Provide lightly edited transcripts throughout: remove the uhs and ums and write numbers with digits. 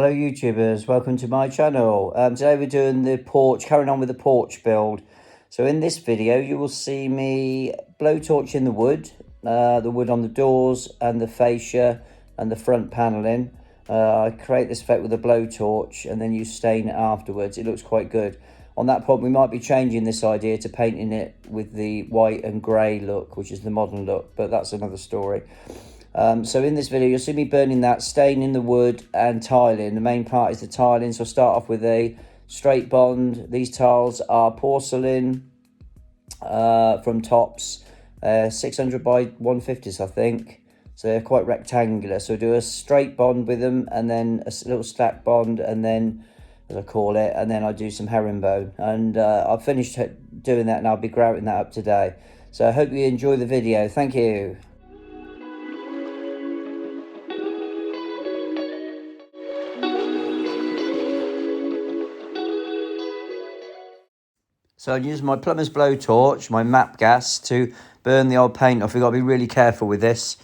Hello YouTubers, welcome to my channel. Today we're doing the porch, carrying on with the porch build. So in this video you will see me blowtorching the wood on the doors and the fascia and the front panelling. I create this effect with a blowtorch and then you stain it afterwards. It looks quite good. On that point we might be changing this idea to painting it with the white and grey look, which is the modern look, but that's another story. So in this video you'll see me burning that, staining the wood and tiling. The main part is the tiling, so I'll start off with a straight bond. These tiles are porcelain from Tops, 600 by 150s I think, so they're quite rectangular. So do a straight bond with them and then a little stack bond, and then, as I call it, and then I do some herringbone, and I've finished doing that and I'll be grouting that up today. So I hope you enjoy the video. Thank you. So I'm using my plumber's blowtorch, my map gas, to burn the old paint off. You've got to be really careful with this.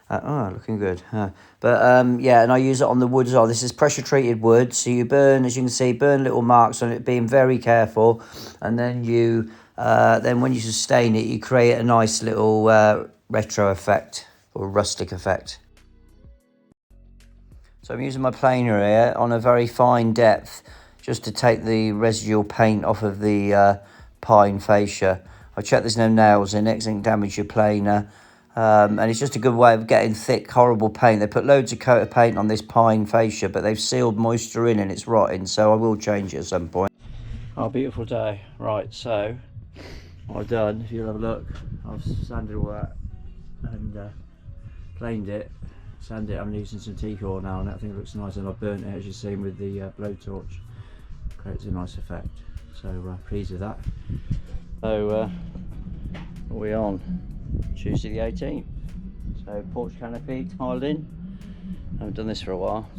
Looking good. Yeah, and I use it on the wood as well. This is pressure treated wood, so you burn, as you can see, burn little marks on it, being very careful. And then you, then when you sustain it, you create a nice little retro effect or rustic effect. So I'm using my planer here on a very fine depth, just to take the residual paint off of the pine fascia. I check there's no nails in it, because it can damage your planer. And it's just a good way of getting thick, horrible paint. They put loads of coat of paint on this pine fascia, but they've sealed moisture in and it's rotting, so I will change it at some point. Oh, beautiful day. Right, so what I've done, if you'll have a look, I've sanded all that and planed it. Sanded it. I'm using some teak oil now, and I think it looks nice, and I've burnt it, as you've seen, with the blowtorch. Creates a nice effect, so pleased with that. So what are we on? Tuesday the 18th. So porch canopy tiled in. I haven't done this for a while,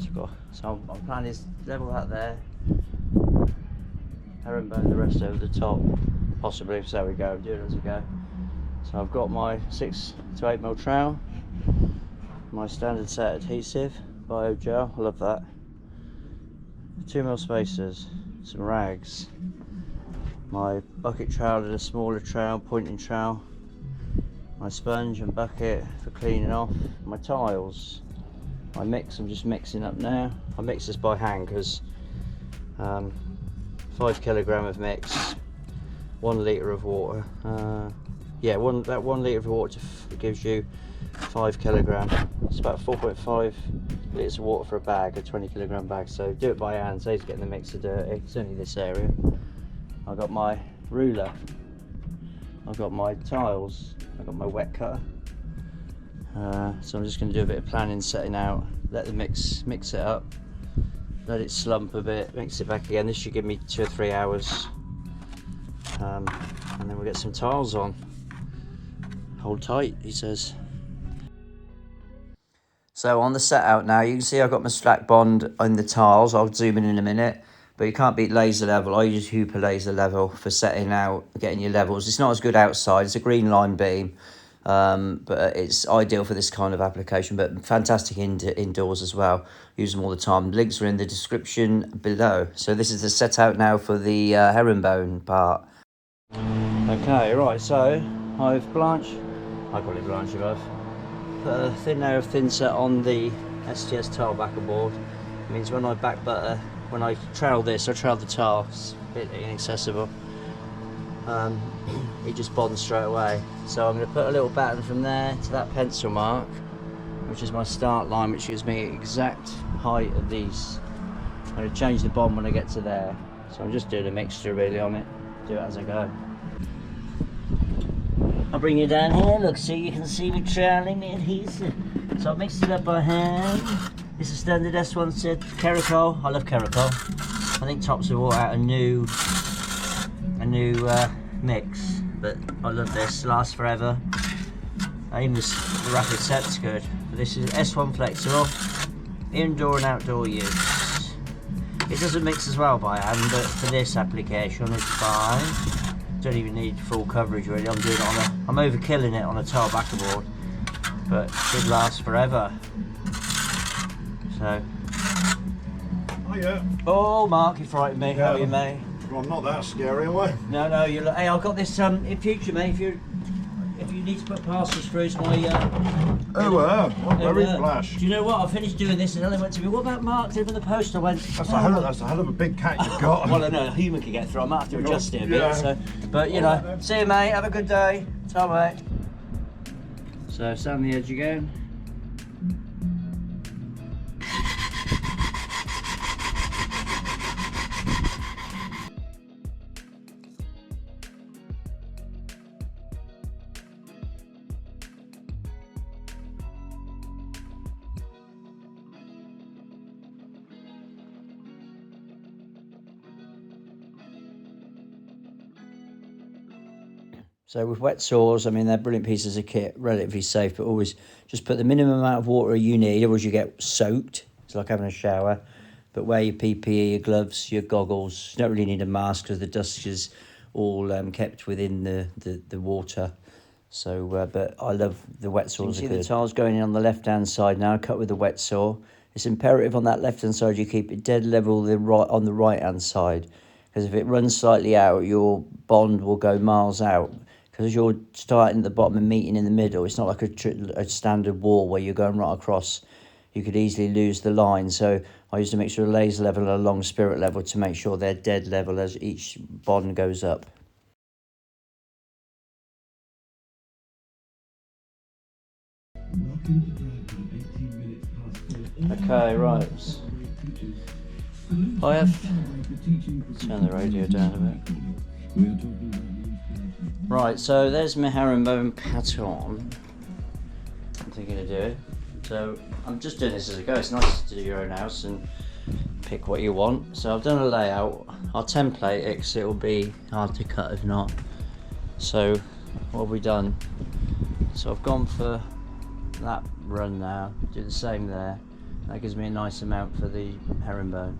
so my plan is to level that there, herringbone the rest over the top, possibly. So we go, do it as we go. So I've got my 6 to 8mm trowel, my standard set adhesive, bio gel, I love that, 2mm spacers, some rags, my bucket trowel and a smaller trowel, pointing trowel, my sponge and bucket for cleaning off, my tiles, my mix. I'm just mixing up now. I mix this by hand because 5 kilogram of mix, 1 litre of water. That 1 litre of water gives you 5 kilogram. It's about 4.5 litres of water for a bag, a 20 kilogram bag. So do it by hand, saves getting the mixer dirty. It's only this area. I've got my ruler, I've got my tiles, I've got my wet cutter. So I'm just going to do a bit of planning, setting out, let the mix it up, let it slump a bit, mix it back again. This should give me 2 or 3 hours, and then we'll get some tiles on. Hold tight, he says. So on the set out now, you can see I've got my slack bond on the tiles. I'll zoom in a minute, but you can't beat Lazer level. I use Hooper Lazer level for setting out, getting your levels. It's not as good outside, it's a green line beam, but it's ideal for this kind of application, but fantastic indoors as well. Use them all the time. Links are in the description below. So this is the set out now for the herringbone part. Okay, right, so I've blanched, I call it blanching, I've put a thin layer of thin set on the STS tile backer board. It means when I back butter, when I trowel this, I trowel the tile, it's a bit inaccessible. It just bonds straight away. So I'm going to put a little batten from there to that pencil mark, which is my start line, which gives me exact height of these. I'm going to change the bond when I get to there. So I'm just doing a mixture really on it, do it as I go. I'll bring you down here, look, so you can see me troweling the adhesive. So I've mixed it up by hand. This is standard S1 set Keracol. I love Keracol. I think Tops have brought out a new mix, but I love this. Lasts forever. Even the rapid set's good. But this is S1 flexible, indoor and outdoor use. It doesn't mix as well by hand, but for this application it's fine. Don't even need full coverage really. I'm doing it on I'm overkilling it on a tile backer board, but it should last forever. So yeah. Oh, Mark, you frightened me. How are you, mate? Well, I'm not that scary, am I? No, you look. Hey, I've got this. In future, mate, if you need to put parcels through to my. Very flash. Do you know what? I finished doing this, and then they went to me. What about Mark delivering the post? I went. That's a hell of a big cat you've got. Well, I know a human can get through. I might have to adjust it a bit. So, but you know, see you, mate. Have a good day. Ta, mate. So, stand on the edge again. So with wet saws, I mean, they're brilliant pieces of kit, relatively safe, but always just put the minimum amount of water you need, otherwise you get soaked. It's like having a shower. But wear your PPE, your gloves, your goggles. You don't really need a mask because the dust is all kept within the water. So, but I love the wet saws. You can see the tiles going in on the left-hand side now, cut with the wet saw. It's imperative on that left-hand side you keep it dead level on the right-hand side, because if it runs slightly out, your bond will go miles out. Because you're starting at the bottom and meeting in the middle, it's not like a standard wall where you're going right across. You could easily lose the line. So I use a mixture of laser level and a long spirit level to make sure they're dead level as each bond goes up. Okay, right. I have turn the radio down a bit. Right, so there's my herringbone pattern. I'm thinking of doing. So I'm just doing this as a go. It's nice to do your own house and pick what you want. So I've done a layout. I'll template it because it will be hard to cut if not. So what have we done? So I've gone for that run now. Do the same there. That gives me a nice amount for the herringbone.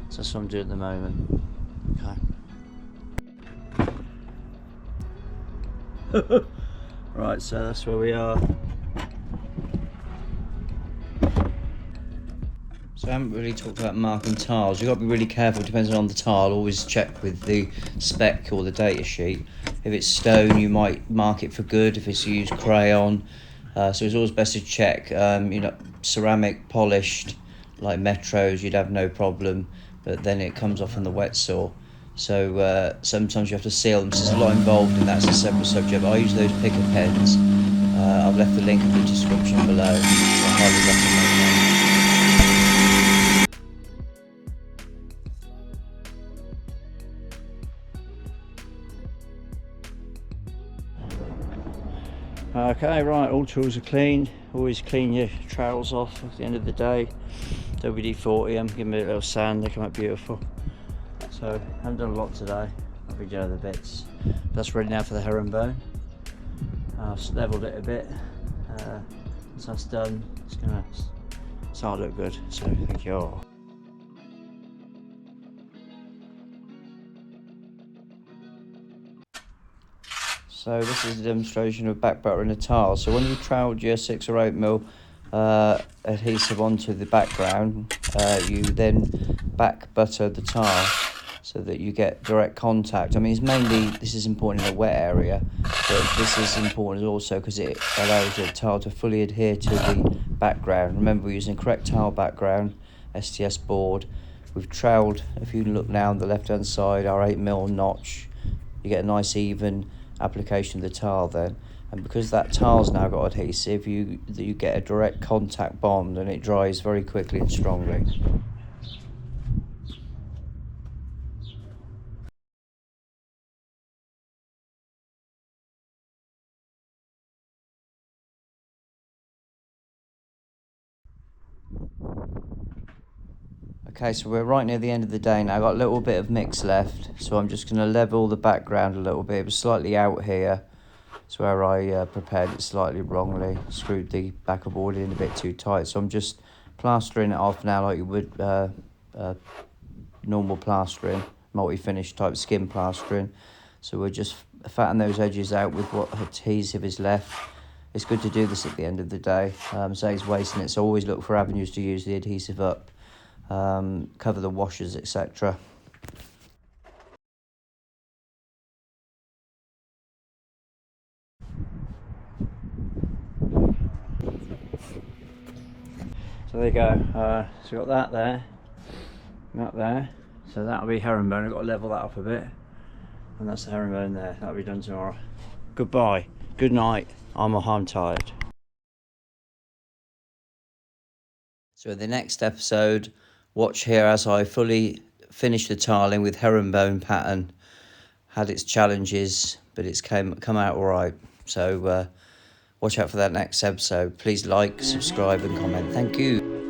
So that's what I'm doing at the moment. Okay. Right, so that's where we are. So I haven't really talked about marking tiles. You've got to be really careful, depending on the tile. Always check with the spec or the data sheet. If it's stone, you might mark it for good. If it's used crayon, so it's always best to check. You know, ceramic, polished, like Metros, you'd have no problem. But then it comes off on the wet saw. So sometimes you have to seal them. So there's a lot involved, and that's a separate subject. But I use those Pica pens. I've left the link in the description below. I highly recommend them. Okay, right, all tools are clean. Always clean your trowels off at the end of the day. WD-40 them, give them a little sand, they come out beautiful. So, I haven't done a lot today. I'll be doing other bits. That's ready now for the herringbone. I've leveled it a bit. Once that's done, it's gonna start to look good. So, thank you all. So this is a demonstration of back buttering a tile. So when you troweled your 6 or 8 mil adhesive onto the background, you then back butter the tile so that you get direct contact. I mean, it's mainly, this is important in a wet area, but this is important also because it allows your tile to fully adhere to the background. Remember, we're using correct tile background, STS board. We've troweled, if you look now on the left hand side, our 8 mil notch. You get a nice even application of the tile then, and because that tile's now got adhesive, you get a direct contact bond and it dries very quickly and strongly. Okay, so we're right near the end of the day now. I've got a little bit of mix left, so I'm just going to level the background a little bit. It was slightly out here. It's where I prepared it slightly wrongly, screwed the backer board in a bit too tight. So I'm just plastering it off now like you would normal plastering, multi-finish type skin plastering. So we're just fatten those edges out with what adhesive is left. It's good to do this at the end of the day, saves wasting it. So always look for avenues to use the adhesive up. cover the washers, etc. So there you go. So we've got that there, that there. So that'll be herringbone. I've got to level that up a bit. And that's the herringbone there. That'll be done tomorrow. Goodbye. Good night. I'm tired. So in the next episode, watch here as I fully finish the tiling with herringbone pattern. Had its challenges, but it's come out all right. So watch out for that next episode. Please like, subscribe and comment. Thank you.